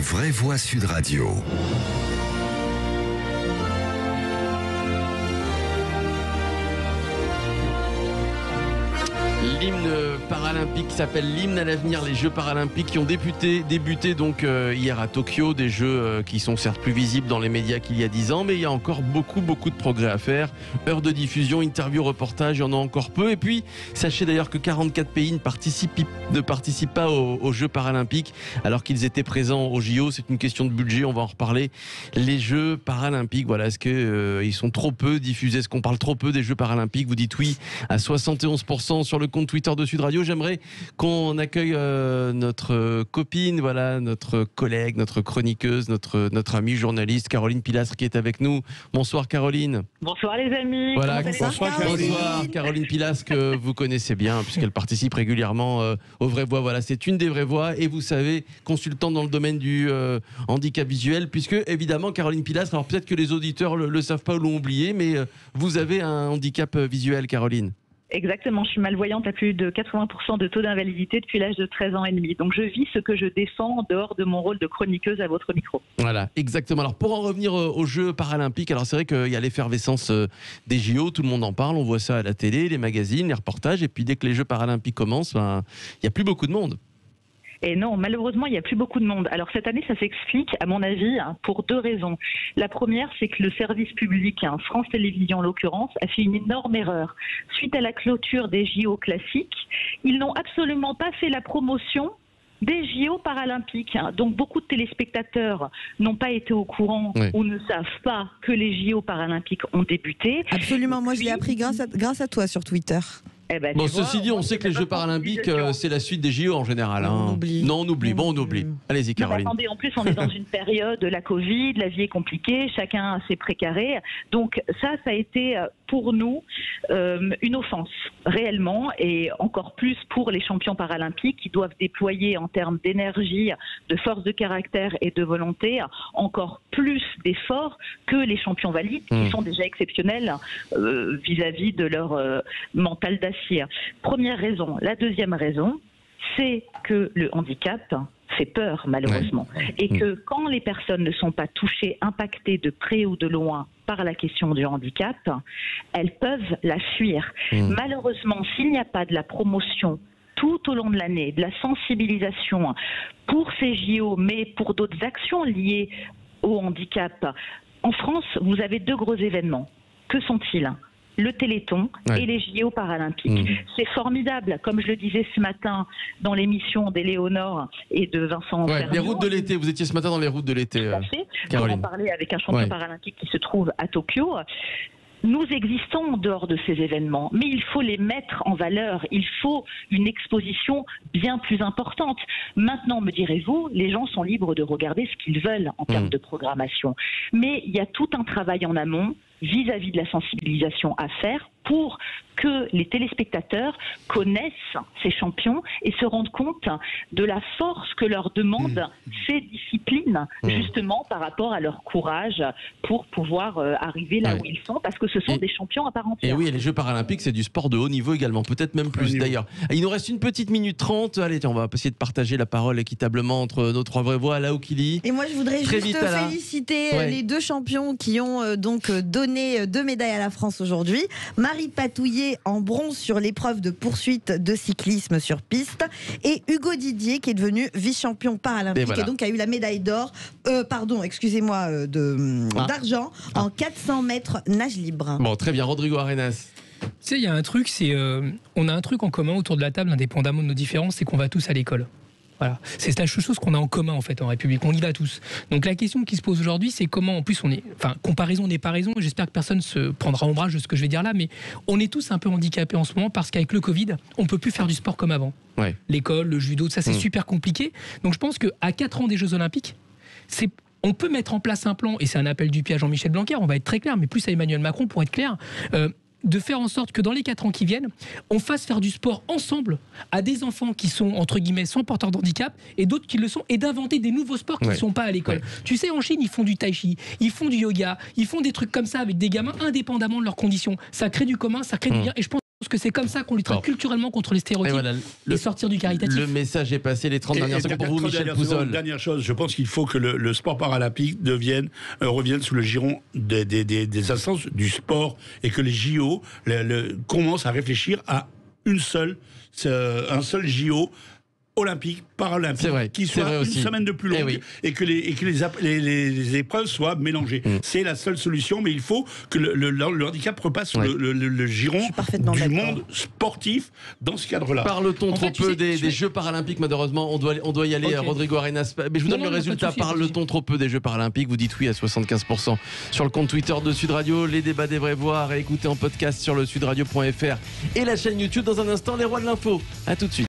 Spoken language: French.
Vraies Voix Sud Radio. L'hymne paralympique s'appelle l'hymne à l'avenir, les Jeux paralympiques qui ont débuté donc hier à Tokyo, des Jeux qui sont certes plus visibles dans les médias qu'il y a 10 ans, mais il y a encore beaucoup de progrès à faire. Heures de diffusion, interviews, reportages, il y en a encore peu. Et puis, sachez d'ailleurs que 44 pays ne participent pas aux Jeux paralympiques alors qu'ils étaient présents aux JO. C'est une question de budget, on va en reparler. Les Jeux paralympiques, voilà, est-ce qu'ils sont trop peu diffusés? Est-ce qu'on parle trop peu des Jeux paralympiques? Vous dites oui à 71% sur le compte Twitter de Sud Radio. J'aimerais qu'on accueille notre copine, voilà, notre collègue, notre chroniqueuse, notre amie journaliste Caroline Pilastre qui est avec nous. Bonsoir Caroline. Bonsoir les amis. Voilà, bonsoir Caroline Pilastre que vous connaissez bien puisqu'elle participe régulièrement aux Vraies Voix. Voilà, c'est une des Vraies Voix et vous savez, consultante dans le domaine du handicap visuel, puisque évidemment Caroline Pilastre, alors peut-être que les auditeurs le savent pas ou l'ont oublié, mais vous avez un handicap visuel, Caroline. Exactement, je suis malvoyante à plus de 80% de taux d'invalidité depuis l'âge de 13 ans et demi. Donc je vis ce que je défends en dehors de mon rôle de chroniqueuse à votre micro. Voilà, exactement. Alors pour en revenir aux Jeux paralympiques, alors c'est vrai qu'il y a l'effervescence des JO, tout le monde en parle, on voit ça à la télé, les magazines, les reportages, et puis dès que les Jeux paralympiques commencent, il n'y a plus beaucoup de monde. Et non, malheureusement, il n'y a plus beaucoup de monde. Alors cette année, ça s'explique, à mon avis, pour deux raisons. La première, c'est que le service public, France Télévisions en l'occurrence, a fait une énorme erreur. Suite à la clôture des JO classiques, ils n'ont absolument pas fait la promotion des JO paralympiques. Donc beaucoup de téléspectateurs n'ont pas été au courant ou ne savent pas que les JO paralympiques ont débuté. Absolument, moi je l'ai appris grâce à toi sur Twitter. Eh ben, bon, ceci dit, on sait que les Jeux paralympiques, c'est la suite des JO en général. On oublie. Non, on oublie. Bon, on oublie. Allez-y, Caroline. Non, attendez, en plus, on est dans une période de la Covid, la vie est compliquée, chacun a ses précarés. Donc ça a été pour nous une offense, réellement, et encore plus pour les champions paralympiques qui doivent déployer en termes d'énergie, de force de caractère et de volonté, encore plus d'efforts que les champions valides, qui sont déjà exceptionnels vis-à-vis de leur mental d'acier. Première raison. La deuxième raison, c'est que le handicap fait peur, malheureusement. Et que quand les personnes ne sont pas touchées, impactées de près ou de loin par la question du handicap, elles peuvent la fuir. Malheureusement, s'il n'y a pas de la promotion tout au long de l'année, de la sensibilisation pour ces JO, mais pour d'autres actions liées au handicap, en France, vous avez deux gros événements. Que sont-ils ? Le Téléthon et les JO paralympiques. C'est formidable, comme je le disais ce matin dans l'émission d'Éléonore et de Vincent Ferniaud. Les routes de l'été, vous étiez ce matin dans les routes de l'été, Caroline. Pour en parler avec un champion paralympique qui se trouve à Tokyo. Nous existons en dehors de ces événements, mais il faut les mettre en valeur. Il faut une exposition bien plus importante. Maintenant, me direz-vous, les gens sont libres de regarder ce qu'ils veulent en termes de programmation. Mais il y a tout un travail en amont vis-à-vis de la sensibilisation à faire pour que les téléspectateurs connaissent ces champions et se rendent compte de la force que leur demandent ces disciplines, justement par rapport à leur courage pour pouvoir arriver là où ils sont, parce que ce sont des champions à part entière. Et oui, les Jeux paralympiques, c'est du sport de haut niveau également, peut-être même plus d'ailleurs. Il nous reste une petite minute 30. Allez, tiens, on va essayer de partager la parole équitablement entre nos trois vraies voix. Là, Okili. Et moi, je voudrais juste féliciter les deux champions qui ont donc donné 2 médailles à la France aujourd'hui. Marie Patouillet en bronze sur l'épreuve de poursuite de cyclisme sur piste et Hugo Didier qui est devenu vice-champion paralympique et donc a eu la médaille d'or, d'argent en 400 mètres nage libre. Bon, très bien, Rodrigo Arenas. Tu sais, il y a un truc, on a un truc en commun autour de la table, indépendamment de nos différences, c'est qu'on va tous à l'école. Voilà. C'est la chose qu'on a en commun en fait en République, on y va tous. Donc la question qui se pose aujourd'hui, c'est comment, en plus comparaison n'est pas raison, j'espère que personne se prendra ombrage de ce que je vais dire là, mais on est tous un peu handicapés en ce moment parce qu'avec le Covid, on peut plus faire du sport comme avant. L'école, le judo, ça c'est super compliqué. Donc je pense qu'à 4 ans des Jeux Olympiques, on peut mettre en place un plan, et c'est un appel du pied à Jean-Michel Blanquer, on va être très clair, mais plus à Emmanuel Macron pour être clair, de faire en sorte que dans les 4 ans qui viennent, on fasse faire du sport ensemble à des enfants qui sont, entre guillemets, sans porteurs de handicap et d'autres qui le sont, et d'inventer des nouveaux sports qui ne sont pas à l'école. Tu sais, en Chine, ils font du tai chi, ils font du yoga, ils font des trucs comme ça avec des gamins indépendamment de leurs conditions. Ça crée du commun, ça crée du lien, et je pense pense que c'est comme ça qu'on luttera culturellement contre les stéréotypes et sortir du caritatif. Le message est passé, les 30 dernières secondes pour vous, Michel Pouzol. Dernière chose, je pense qu'il faut que le sport paralympique revienne sous le giron des instances du sport et que les JO commencent à réfléchir à un seul JO olympique, paralympique, qui soit une semaine de plus longue et que les épreuves soient mélangées. C'est la seule solution, mais il faut que le handicap repasse sous le giron du monde sportif dans ce cadre-là. Parle-t-on trop peu des Jeux paralympiques, malheureusement, on doit y aller, Rodrigo Arenas. Mais je vous donne le résultat. Parle-t-on trop peu des Jeux paralympiques? Vous dites oui à 75% sur le compte Twitter de Sud Radio. Les débats des vrais voix à réécouter en podcast sur le sudradio.fr et la chaîne YouTube. Dans un instant, les rois de l'info. À tout de suite.